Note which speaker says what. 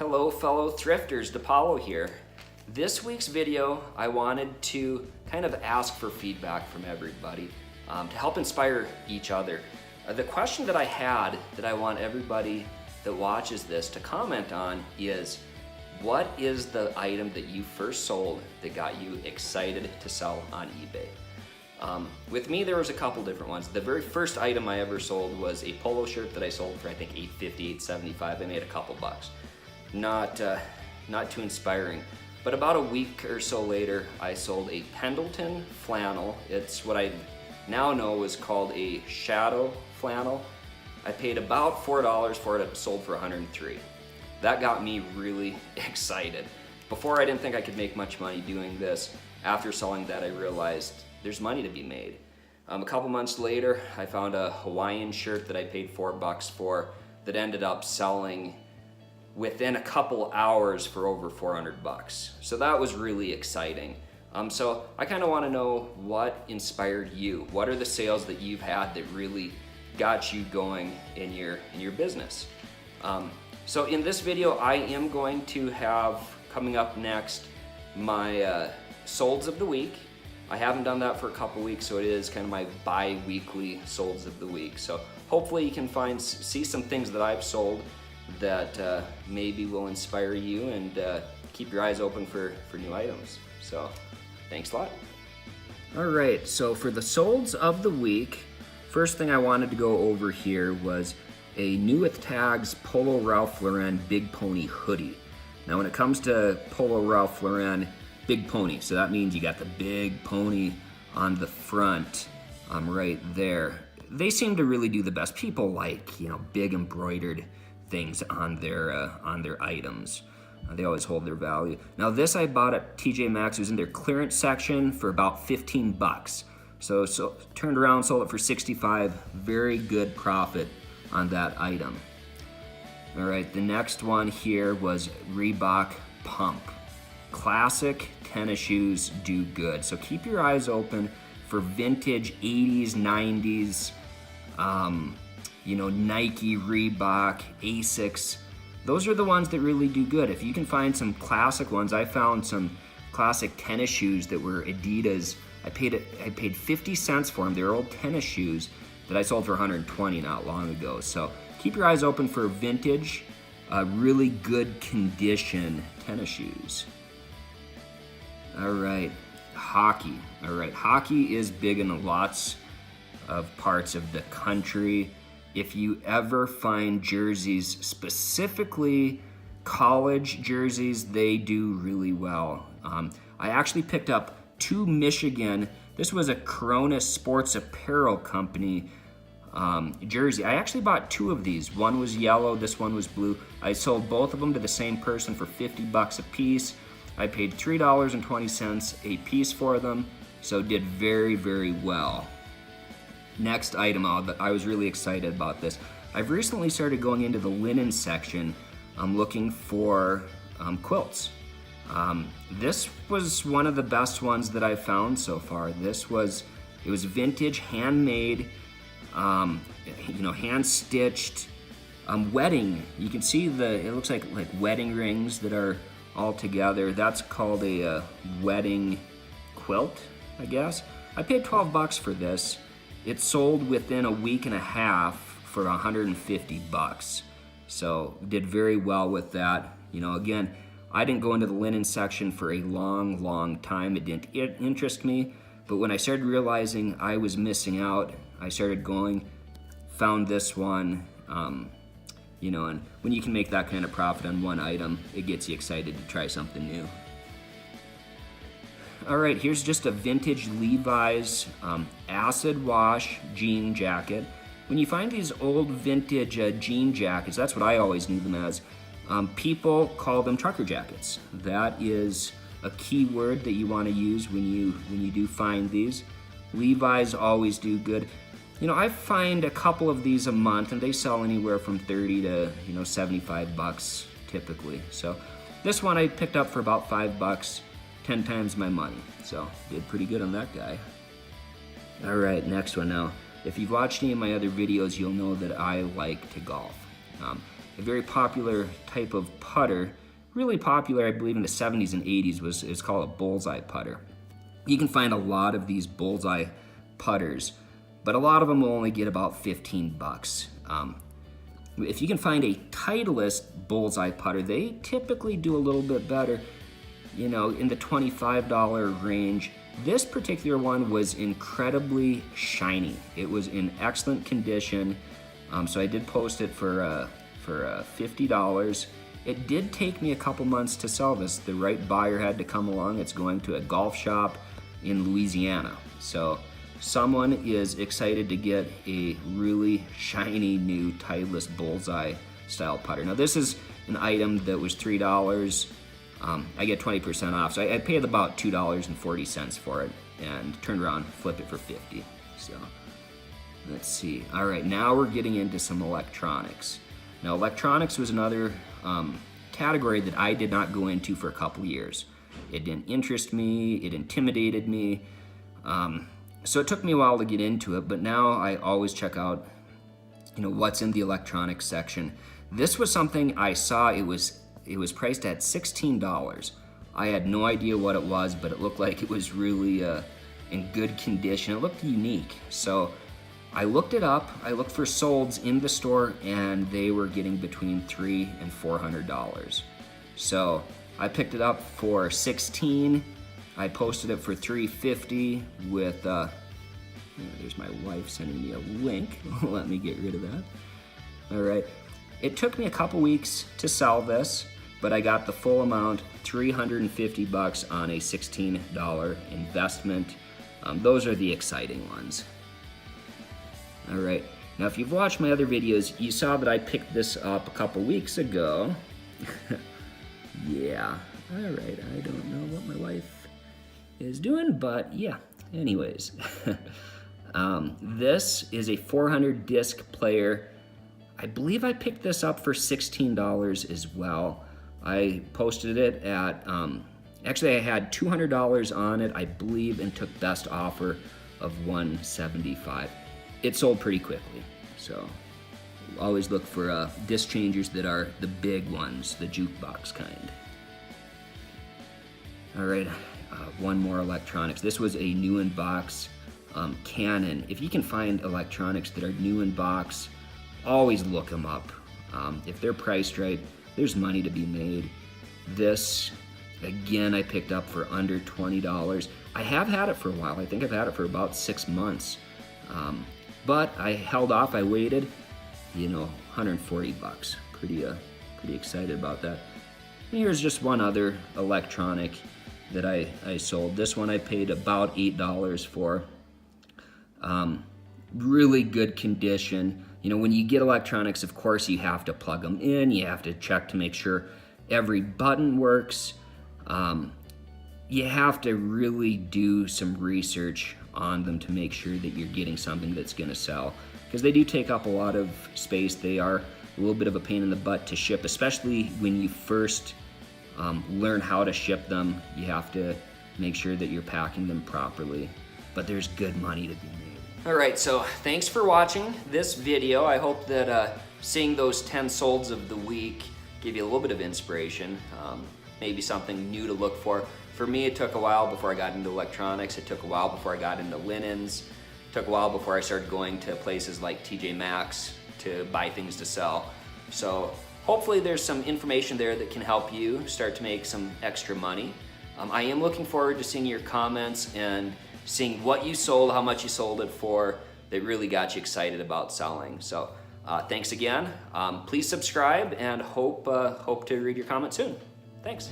Speaker 1: Hello fellow thrifters, DaPaulo here. This week's video, I wanted to kind of ask for feedback from everybody to help inspire each other. The question that I had that I want everybody that watches this to comment on is, what is the item that you first sold that got you excited to sell on eBay? With me, there was a couple different ones. The very first item I ever sold was a polo shirt that I sold for I think $8.50, $8.75. I made a couple bucks. Not too inspiring. But about a week or so later, I sold a Pendleton flannel. It's what I now know is called a shadow flannel. I paid about $4 for it. It sold for $103. That got me really excited. Before, I didn't think I could make much money doing this. After selling that, I realized there's money to be made. A couple months later, I found a Hawaiian shirt that I paid $4 for that ended up selling within a couple hours for over 400 bucks. So that was really exciting. So I kind of want to know what inspired you. What are the sales that you've had that really got you going in your business? So in this video, I am going to have coming up next my SOLDS of the week. I haven't done that for a couple weeks, so it is kind of my bi-weekly SOLDS of the week. So hopefully you can see some things that I've sold that maybe will inspire you and keep your eyes open for new items. So thanks a lot. All right, so for the SOLDS of the week, first thing I wanted to go over here was a new with tags Polo Ralph Lauren Big Pony hoodie. Now when it comes to Polo Ralph Lauren Big Pony, so that means you got the big pony on the front right there. They seem to really do the best. People like, big embroidered things on their items. They always hold their value. Now this I bought at TJ Maxx. It was in their clearance section for about 15 bucks. So turned around, sold it for 65. Very good profit on that item. All right, the next one here was Reebok Pump. Classic tennis shoes do good. So keep your eyes open for vintage 80s, 90s, Nike, Reebok, Asics. Those are the ones that really do good. If you can find some classic ones, I found some classic tennis shoes that were Adidas. I paid 50 cents for them. They're old tennis shoes that I sold for 120 not long ago. So keep your eyes open for vintage, really good condition tennis shoes. All right, hockey. All right, hockey is big in lots of parts of the country. If you ever find jerseys, specifically college jerseys, they do really well. I actually picked up two Michigan. This was a Corona Sports Apparel Company jersey. I actually bought two of these. One was yellow, this one was blue. I sold both of them to the same person for 50 bucks a piece. I paid $3.20 a piece for them, so did very, very well. Next item, I was really excited about this. I've recently started going into the linen section. I'm looking for quilts. This was one of the best ones that I've found so far. It was vintage, handmade, hand stitched, wedding. You can see it looks like wedding rings that are all together. That's called a wedding quilt, I guess. I paid 12 bucks for this. It sold within a week and a half for 150 bucks. So did very well with that. Again, I didn't go into the linen section for a long, long time. It didn't interest me. But when I started realizing I was missing out, I started going, found this one, and when you can make that kind of profit on one item, it gets you excited to try something new. All right, here's just a vintage Levi's acid wash jean jacket. When you find these old vintage jean jackets, that's what I always knew them as. People call them trucker jackets. That is a key word that you want to use when you do find these. Levi's always do good. I find a couple of these a month, and they sell anywhere from 30 to 75 bucks typically. So this one I picked up for about 5 bucks, 10 times my money. So did pretty good on that guy. All right, next one now. If you've watched any of my other videos, you'll know that I like to golf.
Speaker 2: a very popular type of putter, really popular, I believe in the 70s and 80s, is called a bullseye putter. You can find a lot of these bullseye putters, but a lot of them will only get about 15 bucks. If you can find a Titleist bullseye putter, they typically do a little bit better, you know, in the $25 range. This particular one was incredibly shiny. It was in excellent condition, so I did post it for $50. It did take me a couple months to sell this. The right buyer had to come along. It's going to a golf shop in Louisiana. So someone is excited to get a really shiny new Titleist bullseye style putter. Now this is an item that was $3. I get 20% off, so I paid about $2.40 for it and turned around, flipped it for $50. So let's see. All right, now we're getting into some electronics. Now electronics was another category that I did not go into for a couple years. It didn't interest me, it intimidated me. So it took me a while to get into it, but now I always check out, you know, what's in the electronics section. This was something I saw, it was priced at $16. I had no idea what it was, but it looked like it was really in good condition. It looked unique. So I looked it up, I looked for SOLDS in the store, and they were getting between $300 and $400. So I picked it up for $16. I posted it for $350 with, there's my wife sending me a link. Let me get rid of that. All right. It took me a couple weeks to sell this, but I got the full amount, $350 on a $16 investment. Those are the exciting ones. All right, now if you've watched my other videos, you saw that I picked this up a couple weeks ago. Yeah, all right, I don't know what my wife is doing, but yeah, anyways. This is a 400 disc player. I believe I picked this up for $16 as well. I posted it at, actually I had $200 on it, I believe, and took best offer of $175. It sold pretty quickly, so always look for disc changers that are the big ones, the jukebox kind. All right, one more electronics. This was a new in box Canon. If you can find electronics that are new in box, always look them up. If they're priced right, there's money to be made. This, again, I picked up for under $20. I have had it for a while. I think I've had it for about 6 months. But I held off, I waited, you know, $140. Pretty excited about that. And here's just one other electronic that I sold. This one I paid about $8 for. Really good condition. You know, when you get electronics, of course, you have to plug them in. You have to check to make sure every button works. You have to really do some research on them to make sure that you're getting something that's gonna sell, because they do take up a lot of space. They are a little bit of a pain in the butt to ship, especially when you first learn how to ship them. You have to make sure that you're packing them properly, but there's good money to be made.
Speaker 1: All right, so thanks for watching this video. I hope that seeing those 10 solds of the week gave you a little bit of inspiration, maybe something new to look for. For me, it took a while before I got into electronics. It took a while before I got into linens. It took a while before I started going to places like TJ Maxx to buy things to sell. So hopefully there's some information there that can help you start to make some extra money. I am looking forward to seeing your comments and seeing what you sold, how much you sold it for, that really got you excited about selling. So thanks again. Please subscribe, and hope to read your comments soon. Thanks.